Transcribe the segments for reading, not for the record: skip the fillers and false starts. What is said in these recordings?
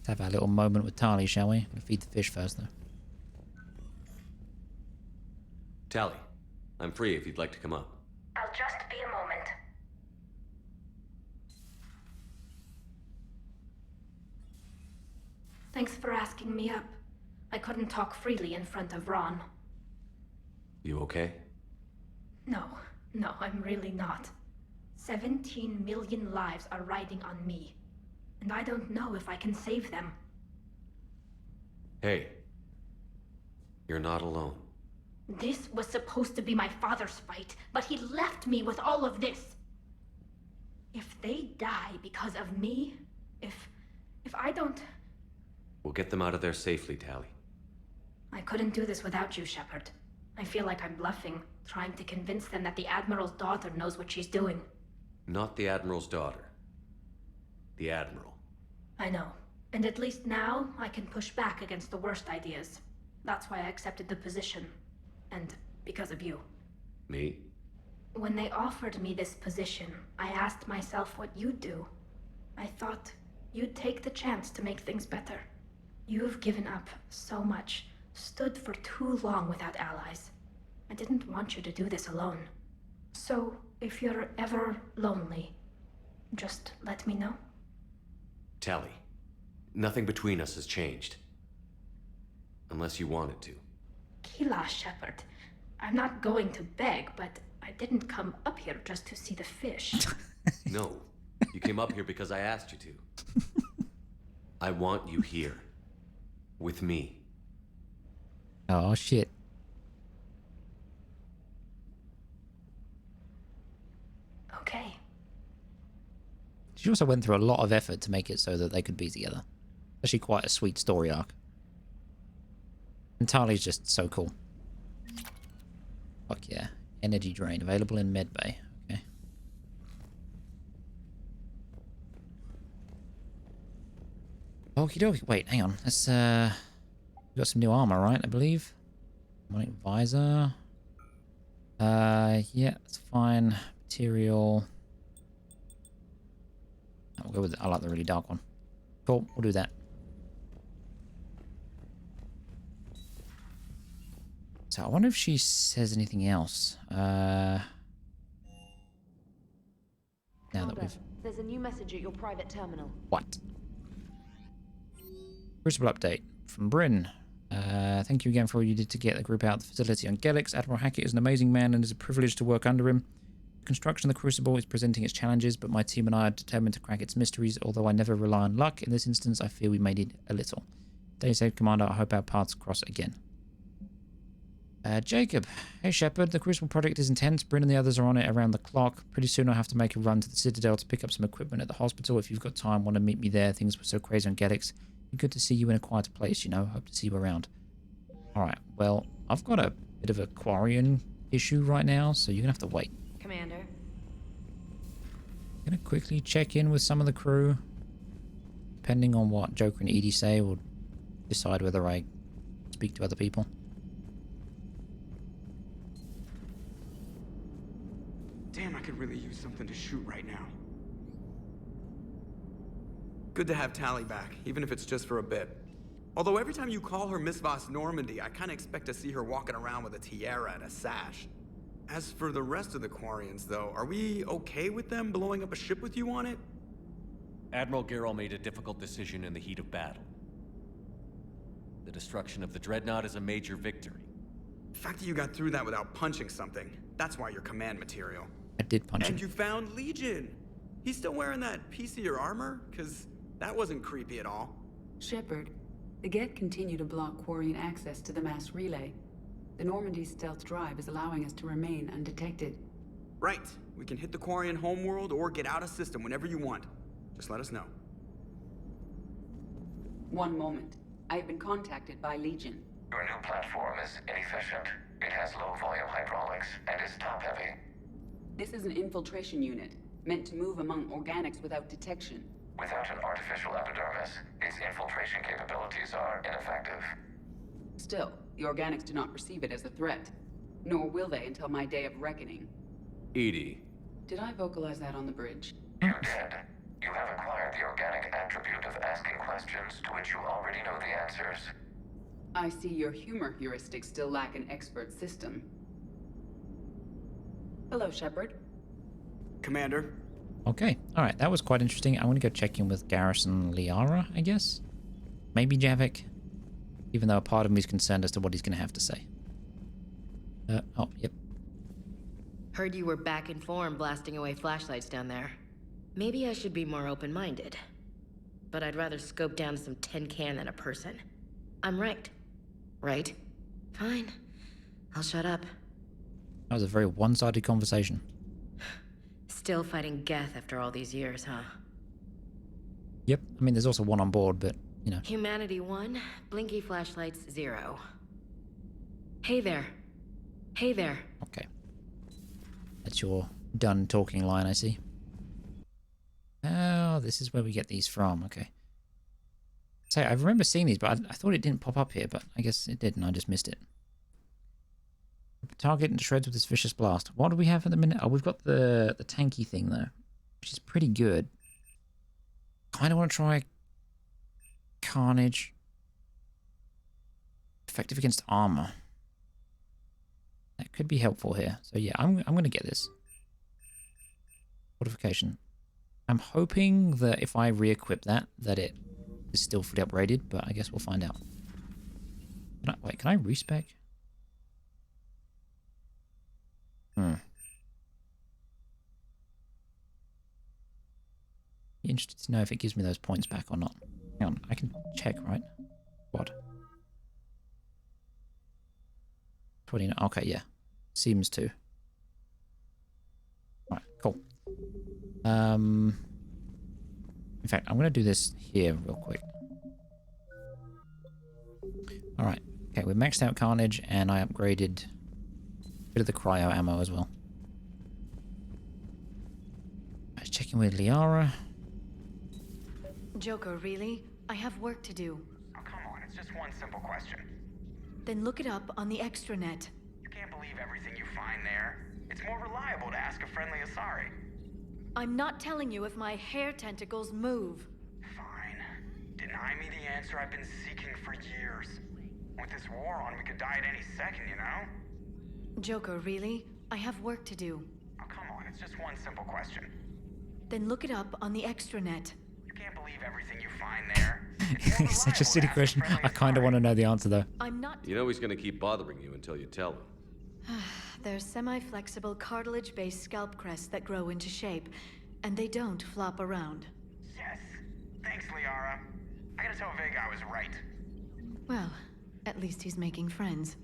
Let's have our little moment with Tali, shall we? Gonna feed the fish first, though. Tally, I'm free if you'd like to come up. I'll just be a moment. Thanks for asking me up. I couldn't talk freely in front of Ron. You okay? No, I'm really not. 17 million lives are riding on me, and I don't know if I can save them. Hey, you're not alone. This was supposed to be my father's fight, but he left me with all of this. If they die because of me, if I don't... We'll get them out of there safely, Tally. I couldn't do this without you, Shepard. I feel like I'm bluffing, trying to convince them that the Admiral's daughter knows what she's doing. Not the Admiral's daughter. The Admiral. I know. And at least now, I can push back against the worst ideas. That's why I accepted the position. And because of you. Me? When they offered me this position, I asked myself what you'd do. I thought you'd take the chance to make things better. You've given up so much, stood for too long without allies. I didn't want you to do this alone. So, if you're ever lonely, just let me know. Tally, nothing between us has changed. Unless you want it to. Kila, Shepard. I'm not going to beg, but I didn't come up here just to see the fish. No, you came up here because I asked you to. I want you here. With me. Oh, shit. Okay. She also went through a lot of effort to make it so that they could be together. Actually quite a sweet story arc. And Tali's just so cool. Fuck yeah. Energy drain available in medbay. Okay. Okie dokie. Wait, hang on. Let's we got some new armor, right? I believe. Right, visor. Yeah, that's fine. Material. We'll go with I like the really dark one. Cool, we'll do that. So I wonder if she says anything else. Now that we've... There's a new message at your private terminal. What? Crucible update from Bryn. Thank you again for all you did to get the group out of the facility on Gelix. Admiral Hackett is an amazing man and it's a privilege to work under him. The construction of the Crucible is presenting its challenges, but my team and I are determined to crack its mysteries, although I never rely on luck. In this instance, I feel we made it a little. Stay safe, Commander. I hope our paths cross again. Jacob. Hey, Shepard. The Crucible project is intense. Bryn and the others are on it around the clock. Pretty soon I'll have to make a run to the Citadel to pick up some equipment at the hospital. If you've got time, want to meet me there. Things were so crazy on Gelix. Be good to see you in a quieter place, you know. Hope to see you around. Alright, well, I've got a bit of a Quarian issue right now, so you're going to have to wait. Commander. I'm going to quickly check in with some of the crew. Depending on what Joker and Edie say, we'll decide whether I speak to other people. Damn, I could really use something to shoot right now. Good to have Tally back, even if it's just for a bit. Although every time you call her Miss Voss Normandy, I kinda expect to see her walking around with a tiara and a sash. As for the rest of the Quarians, though, are we okay with them blowing up a ship with you on it? Admiral Garrel made a difficult decision in the heat of battle. The destruction of the Dreadnought is a major victory. The fact that you got through that without punching something, that's why you're command material. I did punch him. And you found Legion! He's still wearing that piece of your armor? Cause that wasn't creepy at all. Shepard, the Geth continue to block Quarian access to the mass relay. The Normandy stealth drive is allowing us to remain undetected. Right. We can hit the Quarian homeworld or get out of system whenever you want. Just let us know. One moment. I have been contacted by Legion. Your new platform is inefficient. It has low volume hydraulics and is top heavy. This is an infiltration unit, meant to move among organics without detection. Without an artificial epidermis, its infiltration capabilities are ineffective. Still, the organics do not perceive it as a threat. Nor will they until my day of reckoning. Edie. Did I vocalize that on the bridge? You did. You have acquired the organic attribute of asking questions to I see your humor heuristics still lack an expert system. Hello, Shepard. Commander, Okay. All right. That was quite interesting. I'm going to go check in with Garrison Liara, I guess. Maybe Javik. Even though a part of me is concerned as to what he's going to have to say. Oh, yep. Heard you were back in form blasting away flashlights down there. Maybe I should be more open-minded. But I'd rather scope down some tin can than a person. I'm right. Right? Fine. I'll shut up. That was a very one-sided conversation. Still fighting Geth after all these years, huh? Yep. I mean, there's also one on board, but, you know. Humanity 1, blinky flashlights 0. Hey there. Hey there. Okay. That's your done talking line, I see. Oh, this is where we get these from. Okay. So I remember seeing these, but I thought it didn't pop up here, but I guess it did, and I just missed it. Target into shreds with this vicious blast. What do we have at the minute? Oh, we've got the tanky thing, though, which is pretty good. Kind of want to try Carnage. Effective against armor. That could be helpful here. So yeah, I'm going to get this. Fortification. I'm hoping that if I re-equip that it is still fully upgraded, but I guess we'll find out. Wait, can I respec? Be interested to know if it gives me those points back or not. Hang on, I can check, right? What? 29. Okay, yeah. Seems to. Right, cool. In fact, I'm going to do this here real quick. Alright. Okay, we maxed out Carnage, and I upgraded a bit of the cryo ammo as well. Let's check in with Liara. Joker, really? I have work to do. Oh, come on, it's just one simple question. Then look it up on the extranet. You can't believe everything you find there. It's more reliable to ask a friendly Asari. I'm not telling you if my hair tentacles move. Fine. Deny me the answer I've been seeking for years. With this war on, we could die at any second, you know? Joker, really? I have work to do. Oh, come on, it's just one simple question. Then look it up on the extranet. You can't believe everything you find there. It's such a silly question. I kind of want to know the answer, though. I'm not... You know he's gonna keep bothering you until you tell him. They're semi-flexible cartilage-based scalp crests that grow into shape, and they don't flop around. Yes. Thanks, Liara. I gotta tell Vega I was right. Well, at least he's making friends.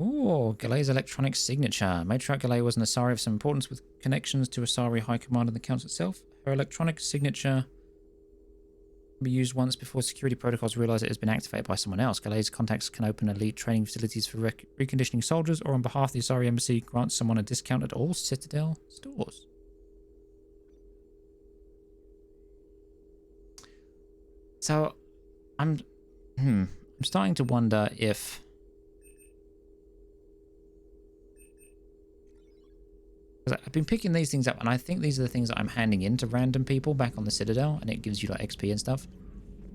Ooh, Galei's electronic signature. Matriarch Galei was an Asari of some importance with connections to Asari High Command and the Council itself. Her electronic signature can be used once before security protocols realize it has been activated by someone else. Galei's contacts can open elite training facilities for reconditioning soldiers, or on behalf of the Asari Embassy, grant someone a discount at all Citadel stores. So, I'm starting to wonder if... I've been picking these things up, and I think these are the things that I'm handing in to random people back on the Citadel, and it gives you like XP and stuff.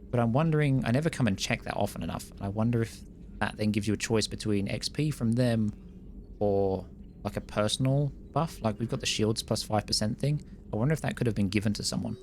But I'm wondering, I never come and check that often enough, and I wonder if that then gives you a choice between XP from them or like a personal buff. Like we've got the shields plus 5% thing. I wonder if that could have been given to someone.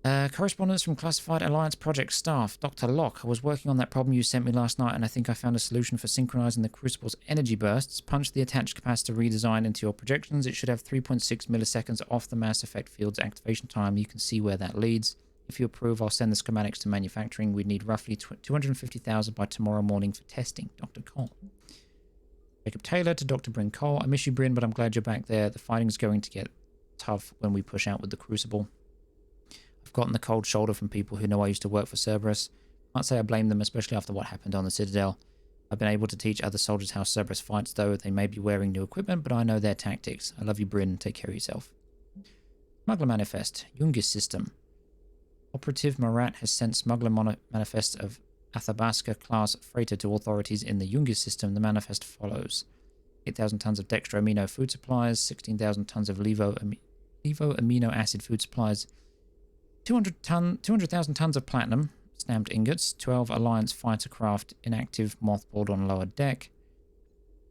Correspondence from Classified Alliance Project staff. Dr. Locke, I was working on that problem you sent me last night, and I think I found a solution for synchronizing the Crucible's energy bursts. Punch the attached capacitor redesign into your projections. It should have 3.6 milliseconds off the Mass Effect field's activation time. You can see where that leads. If you approve, I'll send the schematics to manufacturing. We'd need roughly 250,000 by tomorrow morning for testing. Dr. Cole. Jacob Taylor to Dr. Bryn Cole. I miss you, Bryn, but I'm glad you're back there. The fighting's going to get tough when we push out with the Crucible. I've gotten the cold shoulder from people who know I used to work for Cerberus. Can't say I blame them, especially after what happened on the Citadel. I've been able to teach other soldiers how Cerberus fights, though. They may be wearing new equipment, but I know their tactics. I love you, Bryn. Take care of yourself. Smuggler Manifest. Jungis System. Operative Marat has sent Smuggler Manifest of Athabasca-class freighter to authorities in the Jungis System. The manifest follows. 8,000 tons of dextro-amino food supplies, 16,000 tons of levo amino acid food supplies, 200,000 tons of platinum, stamped ingots, 12 Alliance fighter craft inactive mothballed on lower deck,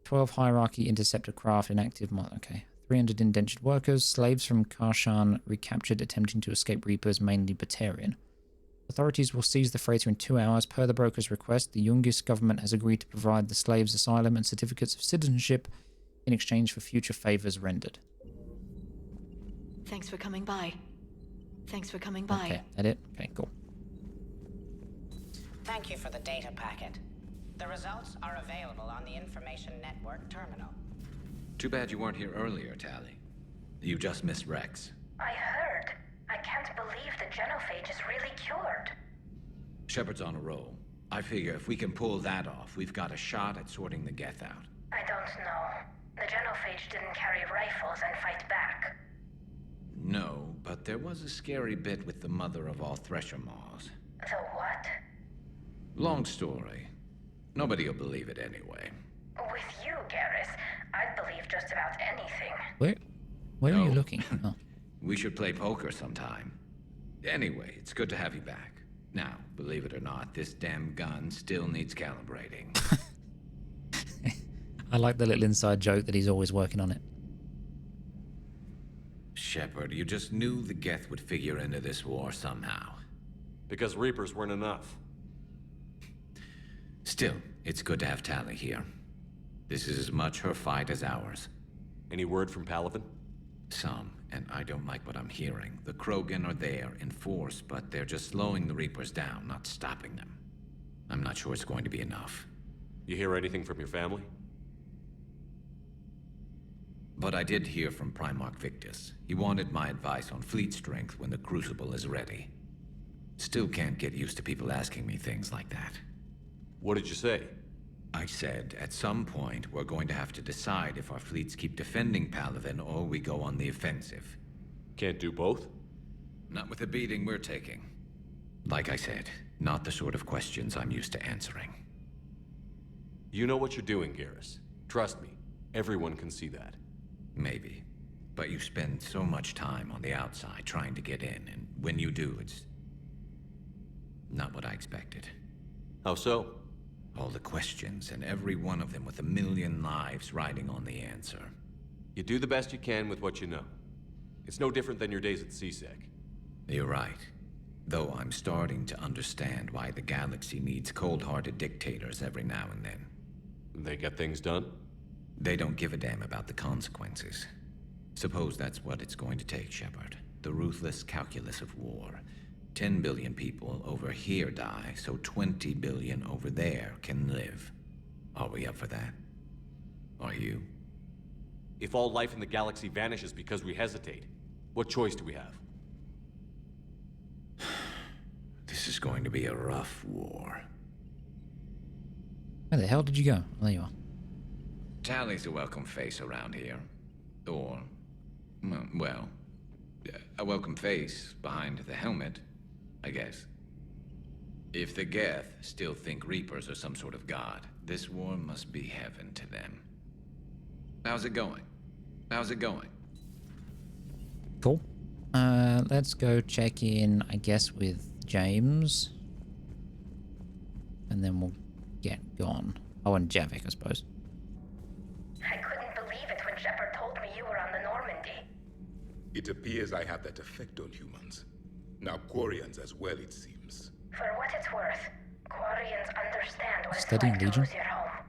12 Hierarchy interceptor craft inactive okay. 300 indentured workers, slaves from Karshan recaptured attempting to escape Reapers, mainly Batarian. Authorities will seize the freighter in 2 hours. Per the broker's request, the Yungis government has agreed to provide the slaves asylum and certificates of citizenship in exchange for future favors rendered. Thanks for coming by. Thanks for coming by. Okay, that it? Okay, cool. Thank you for the data packet. The results are available on the Information Network terminal. Too bad you weren't here earlier, Tally. You just missed Rex. I heard. I can't believe the genophage is really cured. Shepard's on a roll. I figure if we can pull that off, we've got a shot at sorting the Geth out. I don't know. The genophage didn't carry rifles and fight back. No, but there was a scary bit with the mother of all Thresher Maws. The what? Long story. Nobody'll believe it anyway. With you, Garrus, I'd believe just about anything. Where are you looking? Oh. We should play poker sometime. Anyway, it's good to have you back. Now, believe it or not, this damn gun still needs calibrating. I like the little inside joke that he's always working on it. Shepard, you just knew the Geth would figure into this war somehow. Because Reapers weren't enough. Still, it's good to have Tally here. This is as much her fight as ours. Any word from Palaven? Some, and I don't like what I'm hearing. The Krogan are there in force, but they're just slowing the Reapers down, not stopping them. I'm not sure it's going to be enough. You hear anything from your family? But I did hear from Primarch Victus. He wanted my advice on fleet strength when the Crucible is ready. Still can't get used to people asking me things like that. What did you say? I said, at some point, we're going to have to decide if our fleets keep defending Palaven or we go on the offensive. Can't do both? Not with the beating we're taking. Like I said, not the sort of questions I'm used to answering. You know what you're doing, Garrus. Trust me, everyone can see that. Maybe. But you spend so much time on the outside trying to get in, and when you do, it's not what I expected. How so? All the questions, and every one of them with a million lives riding on the answer. You do the best you can with what you know. It's no different than your days at CSEC. You're right. Though I'm starting to understand why the galaxy needs cold-hearted dictators every now and then. They get things done? They don't give a damn about the consequences. Suppose that's what it's going to take, Shepard. The ruthless calculus of war. 10 billion people over here die, so 20 billion over there can live. Are we up for that? Are you? If all life in the galaxy vanishes because we hesitate, what choice do we have? This is going to be a rough war. Where the hell did you go? Oh, there you are. Tally's a welcome face around here. Or, well, a welcome face behind the helmet, I guess. If the Geth still think Reapers are some sort of god, this war must be heaven to them. How's it going? How's it going? Cool. Let's go check in, I guess, with James. And then we'll get gone. Oh, and Javik, I suppose. I couldn't believe it when Shepard told me you were on the Normandy. It appears I have that effect on humans. Now Quarians as well, it seems. For what it's worth, Quarians understand what Studying it's like Legion? to lose your home.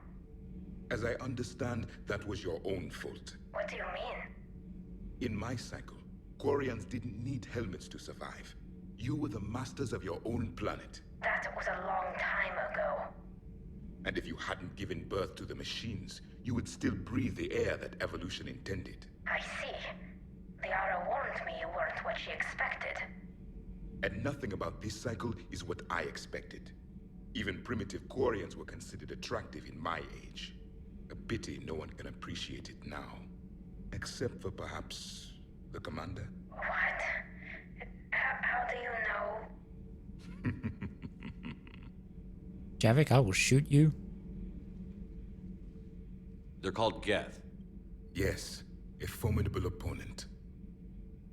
As I understand, that was your own fault. What do you mean? In my cycle, Quarians didn't need helmets to survive. You were the masters of your own planet. That was a long time ago. And if you hadn't given birth to the machines, you would still breathe the air that evolution intended. I see. Liara warned me you weren't what she expected. And nothing about this cycle is what I expected. Even primitive Quarians were considered attractive in my age. A pity no one can appreciate it now. Except for perhaps the commander. What? How do you know? Javik, I will shoot you. They're called Geth. Yes, a formidable opponent.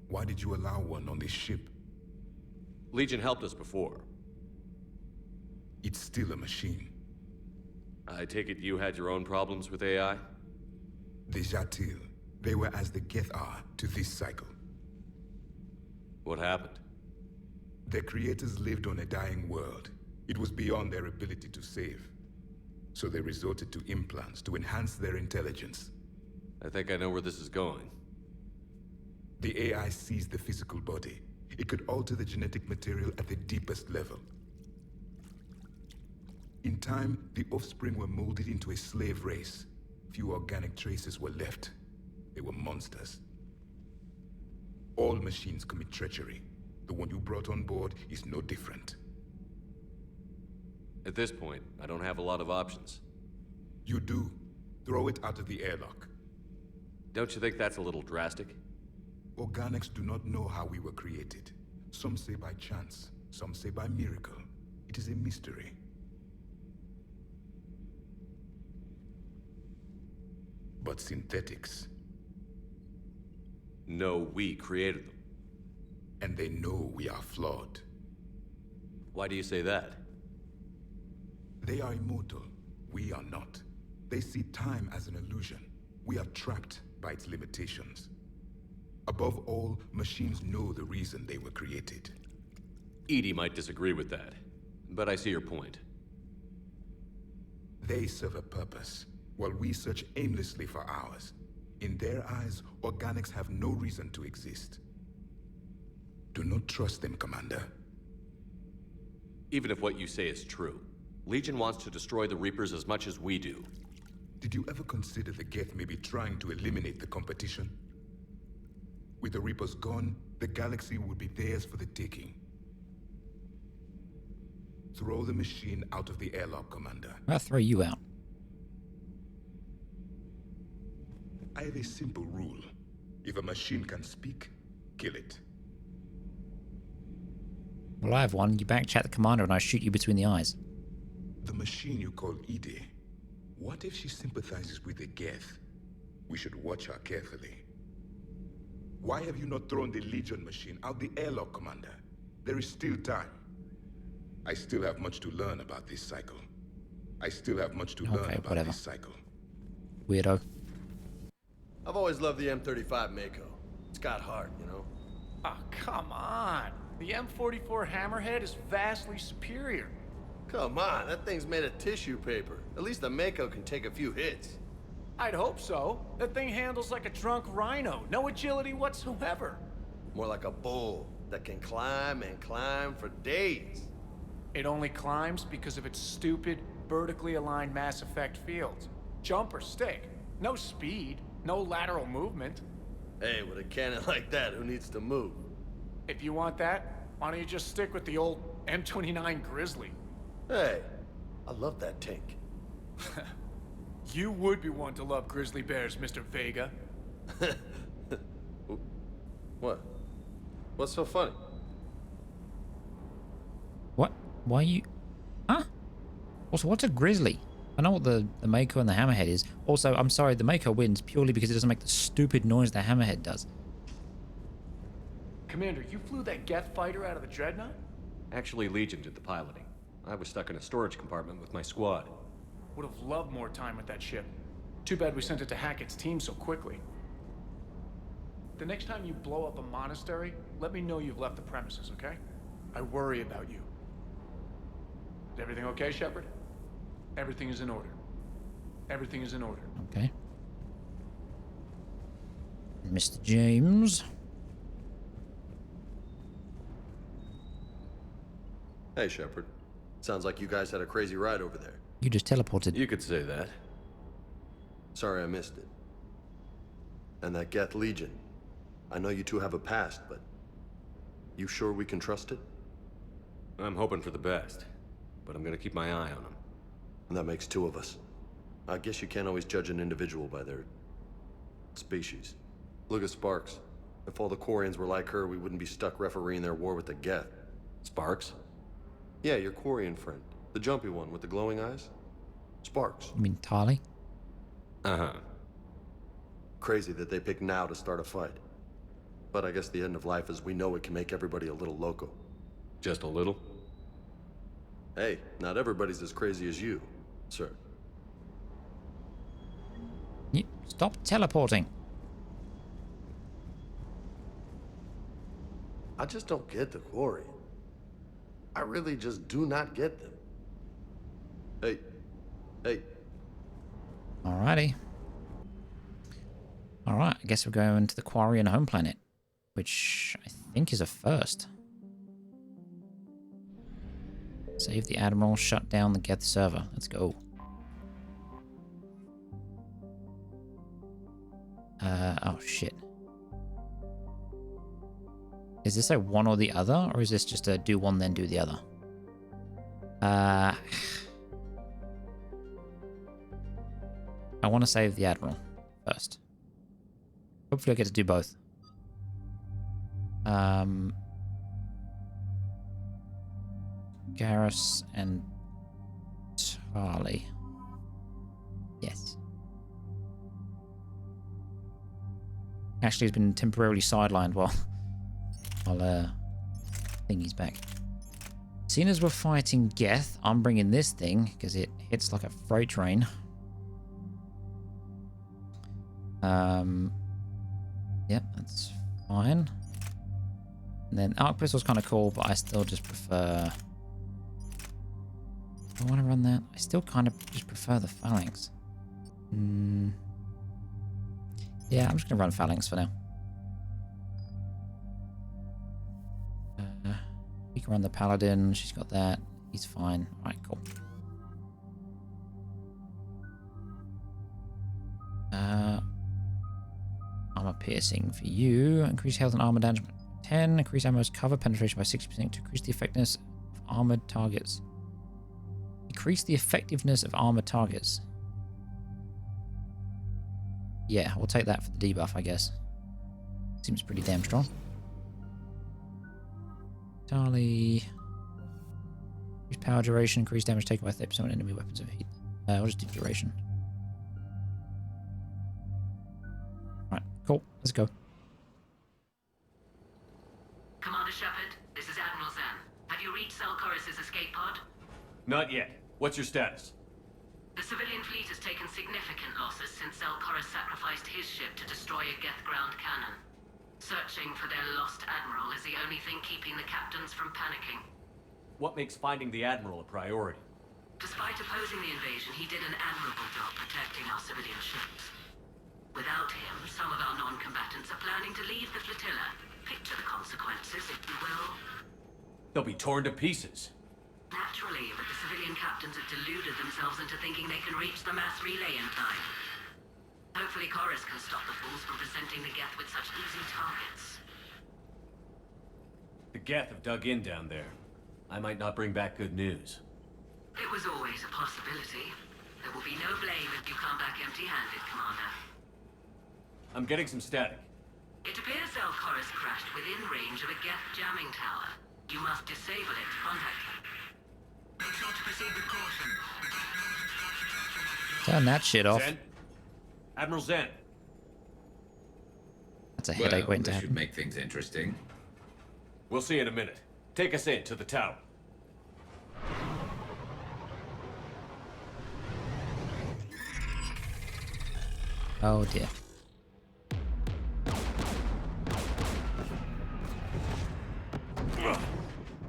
Why did you allow one on this ship? Legion helped us before. It's still a machine. I take it you had your own problems with AI? The Jatil, they were as the Geth are to this cycle. What happened? Their creators lived on a dying world. It was beyond their ability to save. So they resorted to implants to enhance their intelligence. I think I know where this is going. The AI seized the physical body. It could alter the genetic material at the deepest level. In time, the offspring were molded into a slave race. Few organic traces were left. They were monsters. All machines commit treachery. The one you brought on board is no different. At this point, I don't have a lot of options. You do. Throw it out of the airlock. Don't you think that's a little drastic? Organics do not know how we were created. Some say by chance, some say by miracle. It is a mystery. But synthetics. No, we created them. And they know we are flawed. Why do you say that? They are immortal. We are not. They see time as an illusion. We are trapped by its limitations. Above all, machines know the reason they were created. Edie might disagree with that, but I see your point. They serve a purpose, while we search aimlessly for ours. In their eyes, organics have no reason to exist. Do not trust them, Commander. Even if what you say is true, Legion wants to destroy the Reapers as much as we do. Did you ever consider the Geth may be trying to eliminate the competition? With the Reapers gone, the galaxy would be theirs for the taking. Throw the machine out of the airlock, Commander. I'll throw you out. I have a simple rule. If a machine can speak, kill it. Well, I have one. You backchat the commander and I shoot you between the eyes. The machine you call Edie, what if she sympathizes with the Geth? We should watch her carefully. Why have you not thrown the Legion machine out the airlock, Commander? There is still time. I still have much to learn about this cycle. I still have much to learn about this cycle. Weirdo. I've always loved the M35 Mako. It's got heart, you know? Oh, come on. The M44 Hammerhead is vastly superior. Come on, that thing's made of tissue paper. At least the Mako can take a few hits. I'd hope so. That thing handles like a drunk rhino. No agility whatsoever. More like a bull that can climb and climb for days. It only climbs because of its stupid, vertically aligned Mass Effect fields. Jump or stick. No speed. No lateral movement. Hey, with a cannon like that, who needs to move? If you want that, why don't you just stick with the old M29 Grizzly? Hey, I love that tank. You would be one to love grizzly bears, Mr. Vega. What? What's so funny? What? Why you... Huh? Also, what's a grizzly? I know what the Mako and the Hammerhead is. Also, I'm sorry, the Mako wins purely because it doesn't make the stupid noise the Hammerhead does. Commander, you flew that Geth fighter out of the Dreadnought? Actually, Legion did the piloting. I was stuck in a storage compartment with my squad. Would have loved more time with that ship. Too bad we sent it to Hackett's team so quickly. The next time you blow up a monastery, let me know you've left the premises, okay? I worry about you. Is everything okay, Shepard? Everything is in order. Everything is in order. Okay. Mr. James. Hey, Shepard. Sounds like you guys had a crazy ride over there. You just teleported. You could say that. Sorry I missed it. And that Geth Legion. I know you two have a past, but... You sure we can trust it? I'm hoping for the best, but I'm gonna keep my eye on them. And that makes two of us. I guess you can't always judge an individual by their... species. Look at Sparks. If all the Quarians were like her, we wouldn't be stuck refereeing their war with the Geth. Sparks? Yeah, your Quarian friend. The jumpy one with the glowing eyes. Sparks. You mean Tali? Uh-huh. Crazy that they pick now to start a fight. But I guess the end of life as we know it can make everybody a little loco. Just a little? Hey, not everybody's as crazy as you, sir. Stop teleporting. I just don't get the quarry. I really just do not get them. Hey. Alrighty. Alright, I guess we're going to the quarry and home planet, which I think is a first. Save the Admiral, shut down the Geth server. Let's go. Oh shit. Is this a one or the other, or is this just a do one then do the other? I want to save the Admiral first. Hopefully I get to do both. Garrus and Charlie. Yes. Ashley has been temporarily sidelined while Thingy's back. Seeing as we're fighting Geth, I'm bringing this thing because it hits like a freight train. Yep, that's fine. And then Arc Pistol's kind of cool, but I still just prefer... I want to run that. I still kind of just prefer the Phalanx. Yeah, I'm just going to run Phalanx for now. We can run the Paladin. She's got that. He's fine. Alright, cool. Armor piercing for you. Increase health and armor damage by 10. Increase ammo's cover penetration by 60% to increase the effectiveness of armored targets. Increase the effectiveness of armored targets. Yeah, we'll take that for the debuff, I guess. Seems pretty damn strong. Charlie. Increase power duration. Increase damage taken by 30% on enemy weapons of heat. We'll just do duration. Alright, cool. Let's go. Commander Shepard, this is Admiral Zen. Have you reached Selchoris' escape pod? Not yet. What's your status? The civilian fleet has taken significant losses since Selchoris sacrificed his ship to destroy a Geth ground cannon. Searching for their lost admiral is the only thing keeping the captains from panicking. What makes finding the Admiral a priority? Despite opposing the invasion, he did an admirable job protecting our civilian ships. Without him, some of our non-combatants are planning to leave the flotilla. Picture the consequences, if you will. They'll be torn to pieces. Naturally, but the civilian captains have deluded themselves into thinking they can reach the mass relay in time. Hopefully Chorus can stop the fools from presenting the Geth with such easy targets. The Geth have dug in down there. I might not bring back good news. It was always a possibility. There will be no blame if you come back empty-handed, Commander. I'm getting some static. It appears Selchoris crashed within range of a Geth jamming tower. You must disable it to contact him. Make sure to proceed with caution. Turn that shit off. Zen? Admiral Zen. That's a headache waiting to This happen. should make things interesting. We'll see in a minute. Take us in to the tower. Oh dear.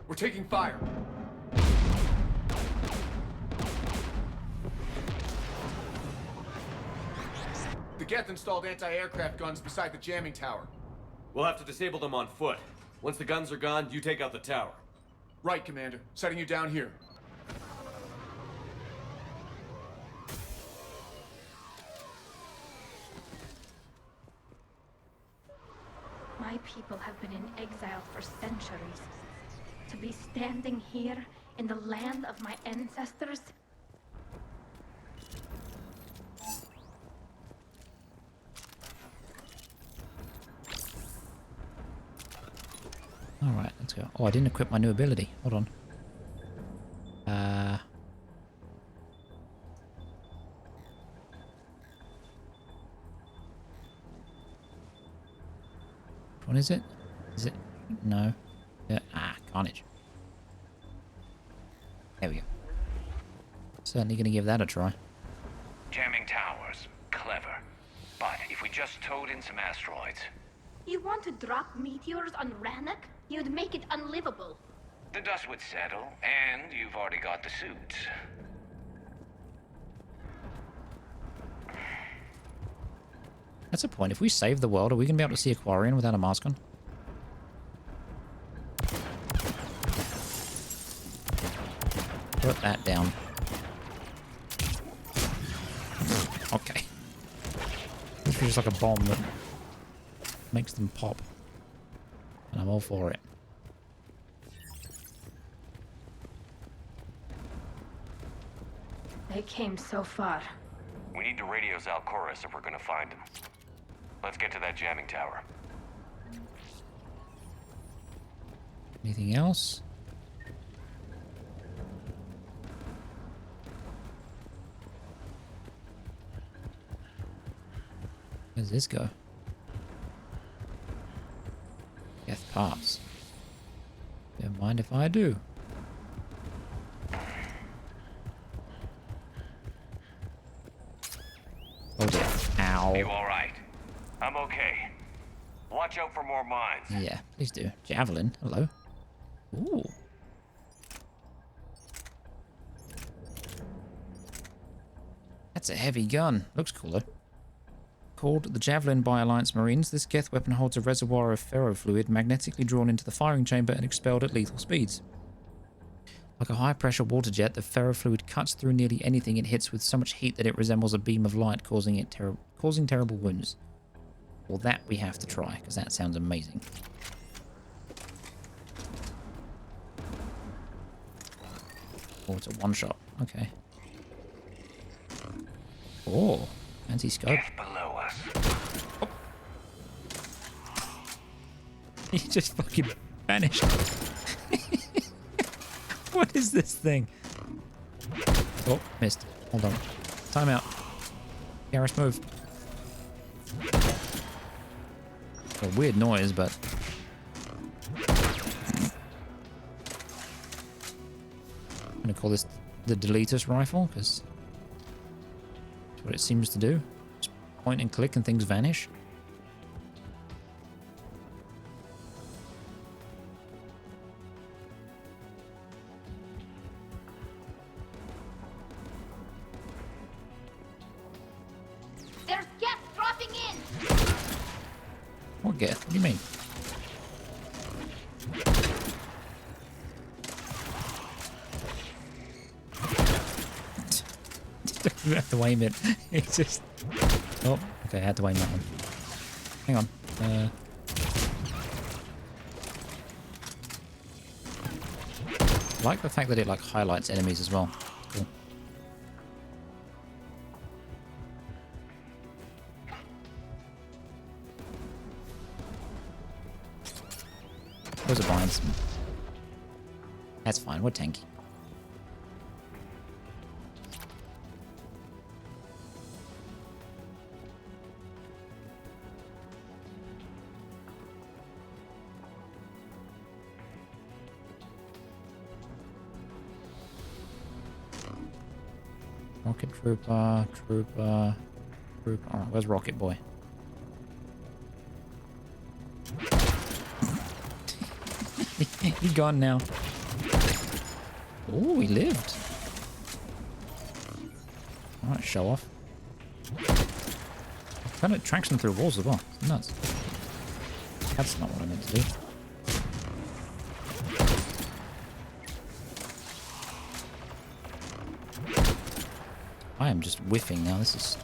We're taking fire. The Geth installed anti-aircraft guns beside the jamming tower. We'll have to disable them on foot. Once the guns are gone, you take out the tower. Right, Commander. Setting you down here. My people have been in exile for centuries. To be standing here in the land of my ancestors? Alright, let's go. Oh, I didn't equip my new ability. Hold on. What is it? Is it? No. Yeah. Ah, Carnage. There we go. Certainly going to give that a try. Jamming towers. Clever. But if we just towed in some asteroids... You want to drop meteors on Rannoch? You'd make it unlivable. The dust would settle, and you've already got the suits. That's a point. If we save the world, are we going to be able to see Aquarian without a mask on? Put that down. Okay. This feels like a bomb that makes them pop. And I'm all for it. They came so far. We need to radio Zalcoris if we're gonna find him. Let's get to that jamming tower. Anything else? Where does this go? Death parts. Don't mind if I do. Oh dear. Ow. You alright? I'm okay. Watch out for more mines. Yeah, please do. Javelin. Hello. Ooh. That's a heavy gun. Looks cool though. Called the Javelin by Alliance Marines, this Geth weapon holds a reservoir of ferrofluid magnetically drawn into the firing chamber and expelled at lethal speeds. Like a high-pressure water jet, the ferrofluid cuts through nearly anything it hits with so much heat that it resembles a beam of light, causing terrible wounds. Well, that we have to try, because that sounds amazing. Oh, it's a one-shot. Okay. Oh, anti-scope. Below us. Oh. He just fucking vanished. What is this thing? Oh, missed. Hold on. Time out. Garrus, move. A weird noise, but... I'm gonna call this the Deletus rifle, because that's what it seems to do. Just point and click and things vanish. There's gas dropping in! What Geth? What do you mean? You have to aim it. It's just... Oh, okay, I had to aim that one. Hang on. I like the fact that it like highlights enemies as well. Cool. Those are binds. That's fine, we're tanky. Rocket Trooper, Trooper. Alright, where's Rocket Boy? He's gone now. Oh, he lived. Alright, show off. Kind of tracks them through walls as well. It's nuts. That's not what I meant to do. I am just whiffing now. This is...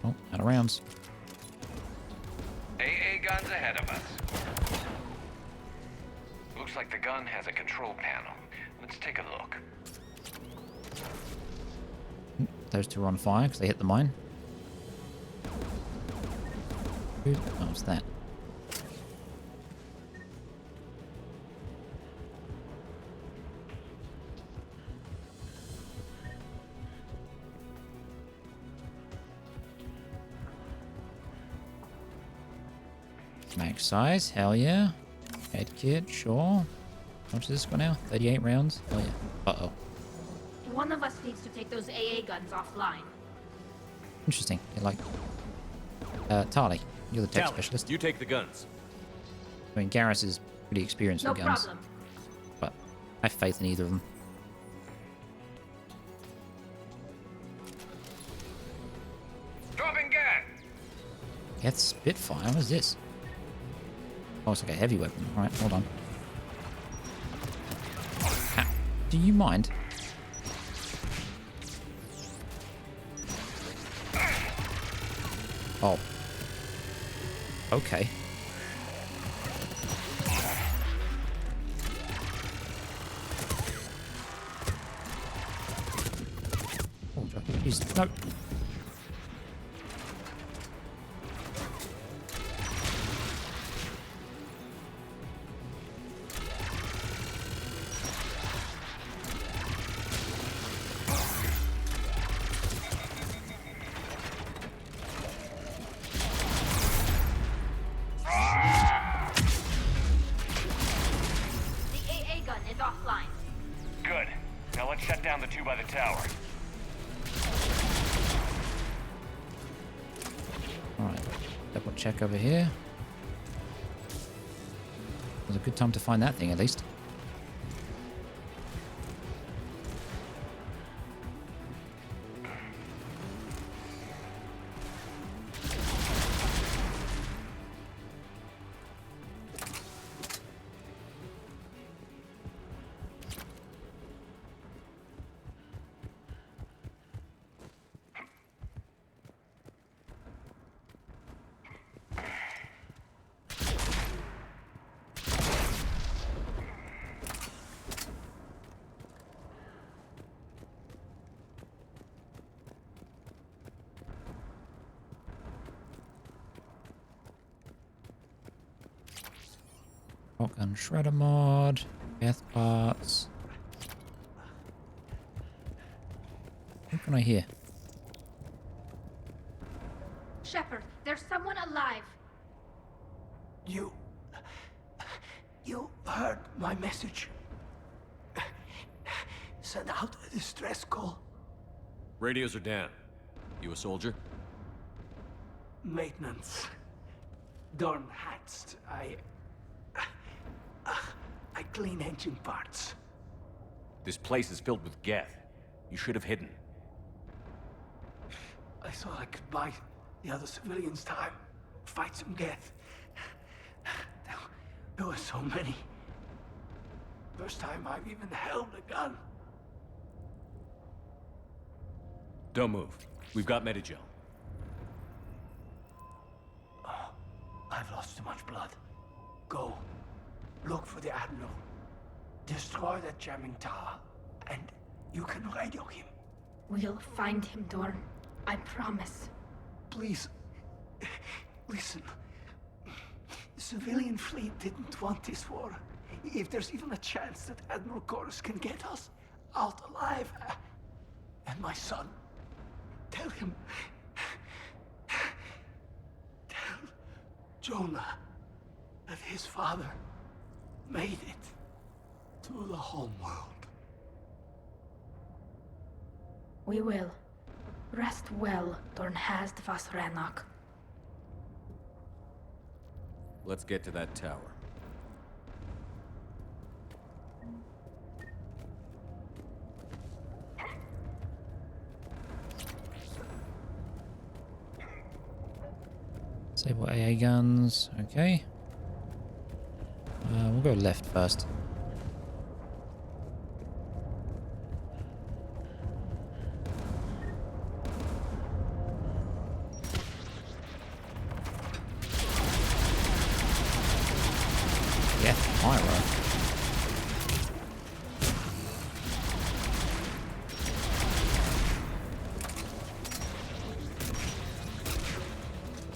Oh, out of rounds. AA guns ahead of us. Looks like the gun has a control panel. Let's take a look. Those two are on fire because they hit the mine. Oh, what's that? Max size, hell yeah. Head kit, sure. How much is this one now? 38 rounds? Hell yeah. Uh-oh. One of us needs to take those AA guns offline. Interesting. You're like... Tali, you're the tech Tali, specialist. you take the guns. I mean, Garrus is pretty experienced No with guns. problem. But I have faith in either of them. Dropping gas. Geth Spitfire, what is this? Oh, it's like a heavy weapon. Alright, hold on. Ah, do you mind? Oh. Okay. Oh, jeez. No. Check over here. It was a good time to find that thing, at least. Shotgun shredder mod, death parts. What can I hear? Shepard, there's someone alive. You heard my message. Send out a distress call. Radios are down. You a soldier? Maintenance. Dorn Hatst. I clean engine parts. This place is filled with Geth. You should have hidden. I thought I could buy the other civilians time. Fight some Geth. There were so many. First time I've even held a gun. Don't move. We've got Medigel. Oh, I've lost too much blood. Go. Look for the Admiral. Destroy that jamming tower, and you can radio him. We'll find him, Dorn. I promise. Please, listen. The civilian fleet didn't want this war. If there's even a chance that Admiral Chorus can get us out alive, and my son, tell him. Tell Jonah that his father made it to the homeworld. We will. Rest well, Dorn Hast vas Rannoch. Let's get to that tower. Disable AA guns. Okay. We'll go left first. Yeah, fire.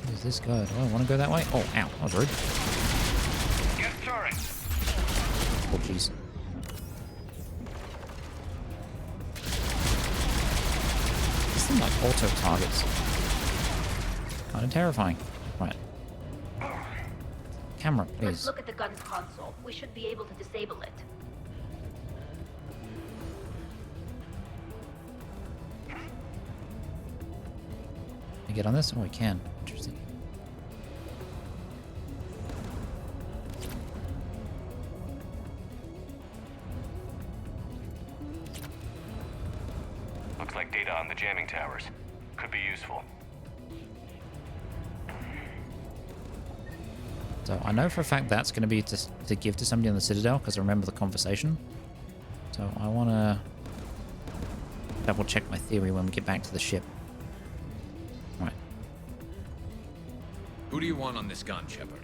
Where's this go? Do I want to go that way? Oh, ow, that was rude. Oh, jeez. This thing like auto targets. Kind of terrifying. Right. camera, Let's please. look at the gun's console. We should be able to disable it. Can I get on this? Oh, we can. Interesting. Looks like data on the jamming towers. Could be useful. So I know for a fact that's going to be to give to somebody on the Citadel, because I remember the conversation. So I want to double check my theory when we get back to the ship. Right. Who do you want on this gun, Shepard?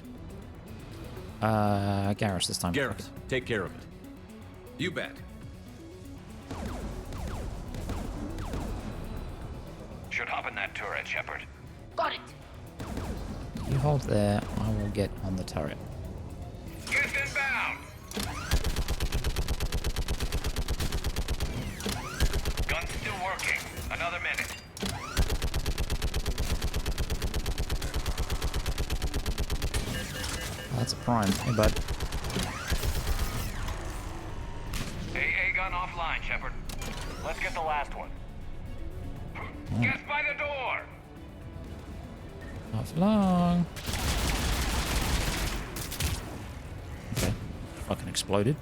Garrus this time. Garrus, take care of it. You bet. Should hop in that turret, Shepard. Got it. You hold there, I will get on the turret. Get inbound! Gun's still working. Another minute. That's a prime. Hey, bud. AA gun offline, Shepard. Let's get the last one. Get by the door! Not for long. Okay. Fucking exploded.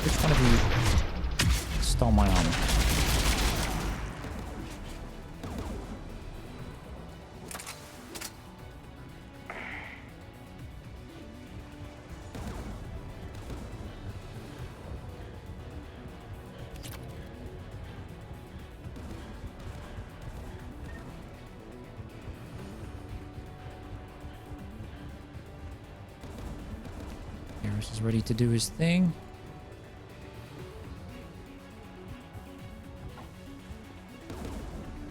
Which one of you stole my armor? Garrus is ready to do his thing.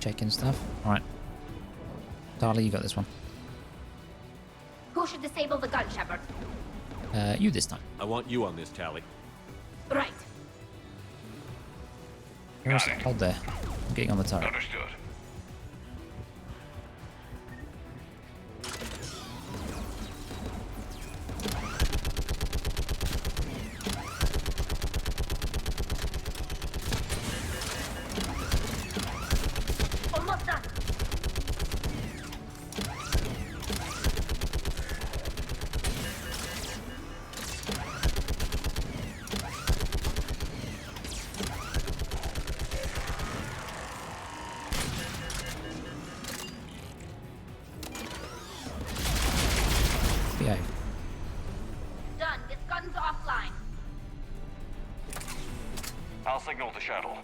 Checking stuff. Alright. Darla, you got this one. Who should disable the gun, Shepard? You this time. I want you on this, Tally. Right. Garrus, hold there. I'm getting on the turret. Understood. Almost done. Behave. Done. This gun's offline. I'll signal the shuttle.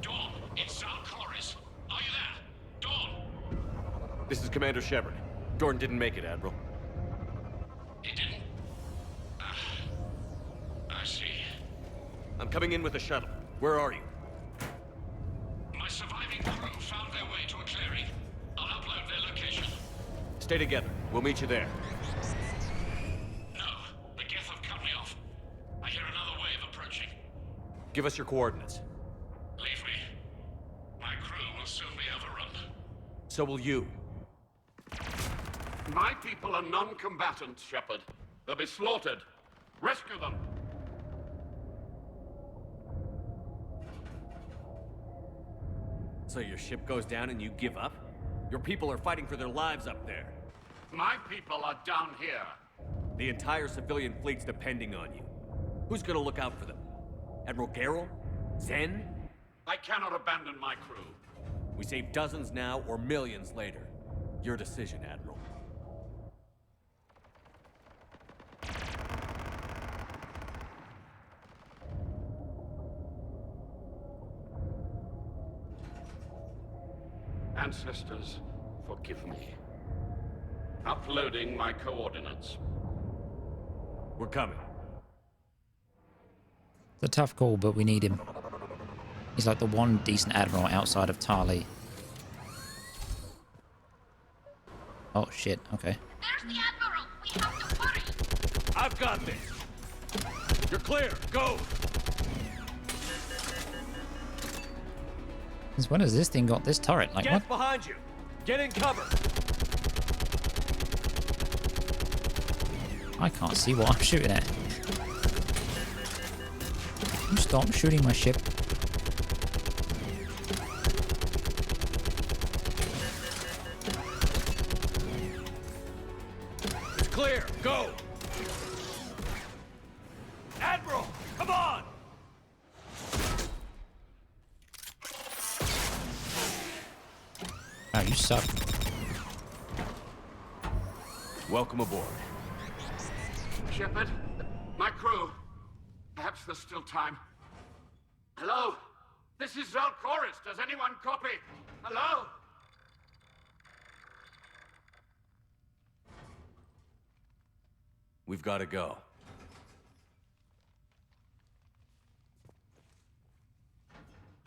Dawn, it's Sal Corris. Are you there? Dawn! This is Commander Shepard. Jordan didn't make it, Admiral. He didn't. I see. I'm coming in with the shuttle. Where are you? My surviving crew found their way to a clearing. I'll upload their location. Stay together. We'll meet you there. No, the Geth have cut me off. I hear another wave approaching. Give us your coordinates. Leave me. My crew will soon be overrun. So will you. My people are non-combatants, Shepard. They'll be slaughtered. Rescue them. So your ship goes down and you give up? Your people are fighting for their lives up there. My people are down here. The entire civilian fleet's depending on you. Who's gonna look out for them? Admiral Gerrel? Zen? I cannot abandon my crew. We save dozens now or millions later. Your decision, Admiral. Ancestors, forgive me. Uploading my coordinates. We're coming. It's a tough call, but we need him. He's like the one decent admiral outside of Tali. Oh shit, okay. There's the Admiral! We have to hurry! I've got this! You're clear, go! Since when has this thing got this turret? Like, Get what? behind you! Get in cover! I can't see what I'm shooting at. Can you stop shooting my ship? It's clear, go! Admiral, come on! Oh, you suck. Welcome aboard. Shepard, my crew. Perhaps there's still time. Hello? This is Zalcoris. Does anyone copy? Hello? We've got to go.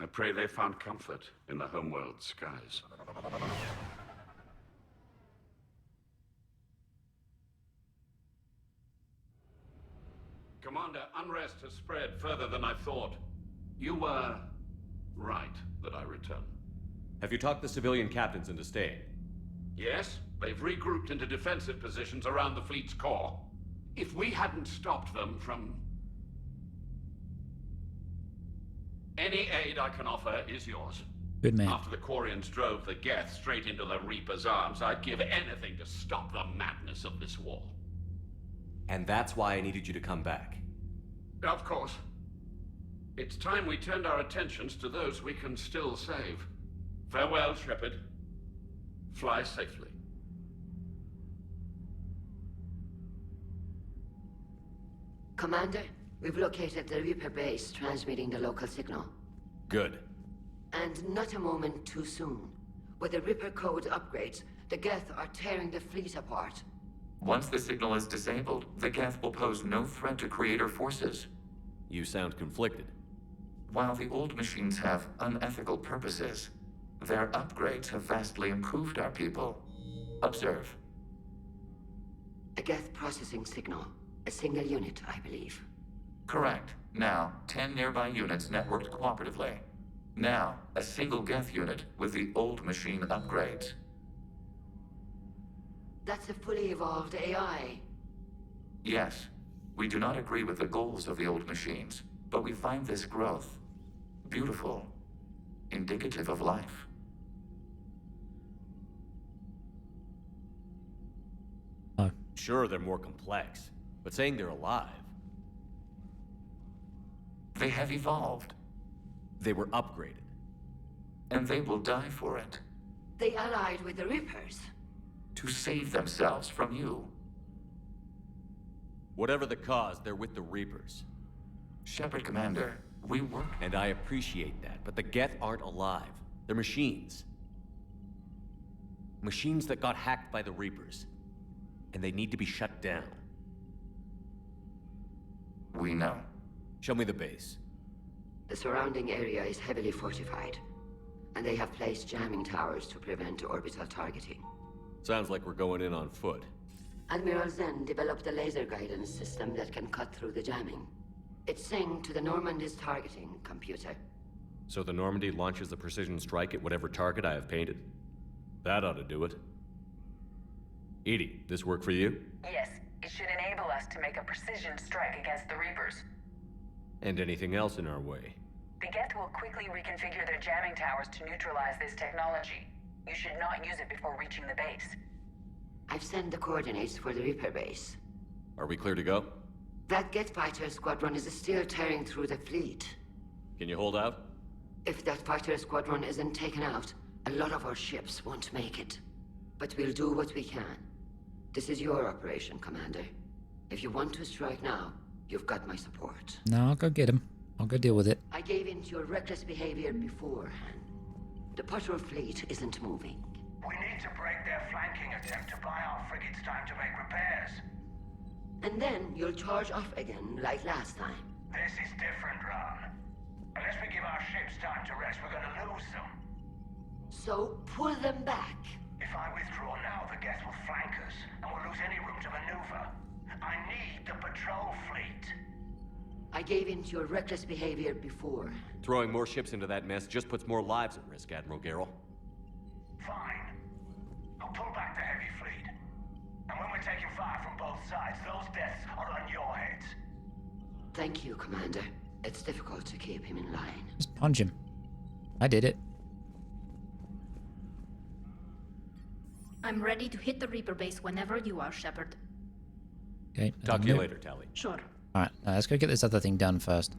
I pray they found comfort in the homeworld skies. Commander, unrest has spread further than I thought. You were right that I return. Have you talked the civilian captains into staying? Yes, they've regrouped into defensive positions around the fleet's core. If we hadn't stopped them from... Any aid I can offer is yours. Good man. After the Quarians drove the Geth straight into the Reaper's arms, I'd give anything to stop the madness of this war. And that's why I needed you to come back. Of course. It's time we turned our attentions to those we can still save. Farewell, Shepard. Fly safely. Commander, we've located the Reaper base transmitting the local signal. Good. And not a moment too soon. With the Reaper code upgrades, the Geth are tearing the fleet apart. Once the signal is disabled, the Geth will pose no threat to Creator forces. You sound conflicted. While the old machines have unethical purposes, their upgrades have vastly improved our people. Observe. A Geth processing signal. A single unit, I believe. Correct. Now, 10 nearby units networked cooperatively. Now, a single Geth unit with the old machine upgrades. That's a fully evolved AI. Yes, we do not agree with the goals of the old machines, but we find this growth beautiful, indicative of life. Oh. Sure, they're more complex, but saying they're alive... They have evolved. They were upgraded. And they will die for it. They allied with the Reapers. To save themselves from you. Whatever the cause, they're with the Reapers. Shepard, Commander, we work... And I appreciate that, but the Geth aren't alive. They're machines. Machines that got hacked by the Reapers. And they need to be shut down. We know. Show me the base. The surrounding area is heavily fortified, and they have placed jamming towers to prevent orbital targeting. Sounds like we're going in on foot. Admiral Zen developed a laser guidance system that can cut through the jamming. It's synced to the Normandy's targeting computer. So the Normandy launches a precision strike at whatever target I have painted? That ought to do it. Edie, this work for you? Yes, it should enable us to make a precision strike against the Reapers. And anything else in our way? The Geth will quickly reconfigure their jamming towers to neutralize this technology. You should not use it before reaching the base. I've sent the coordinates for the Reaper base. Are we clear to go? That Geth fighter squadron is still tearing through the fleet. Can you hold out? If that fighter squadron isn't taken out, a lot of our ships won't make it. But we'll do what we can. This is your operation, Commander. If you want to strike now, you've got my support. No, I'll go get him. I'll go deal with it. I gave in to your reckless behavior beforehand. The patrol fleet isn't moving. We need to break their flanking attempt to buy our frigates time to make repairs. And then you'll charge off again, like last time. This is different, Ron. Unless we give our ships time to rest, we're gonna lose them. So pull them back. If I withdraw now, the Geth will flank us, and we'll lose any room to maneuver. I need the patrol fleet. I gave in to your reckless behavior before. Throwing more ships into that mess just puts more lives at risk, Admiral Garrel. Fine. I'll pull back the heavy fleet. And when we're taking fire from both sides, those deaths are on your heads. Thank you, Commander. It's difficult to keep him in line. Just punch him. I did it. I'm ready to hit the Reaper base whenever you are, Shepard. Okay. Talk to you later, Tally. Sure. Alright, let's go get this other thing done first.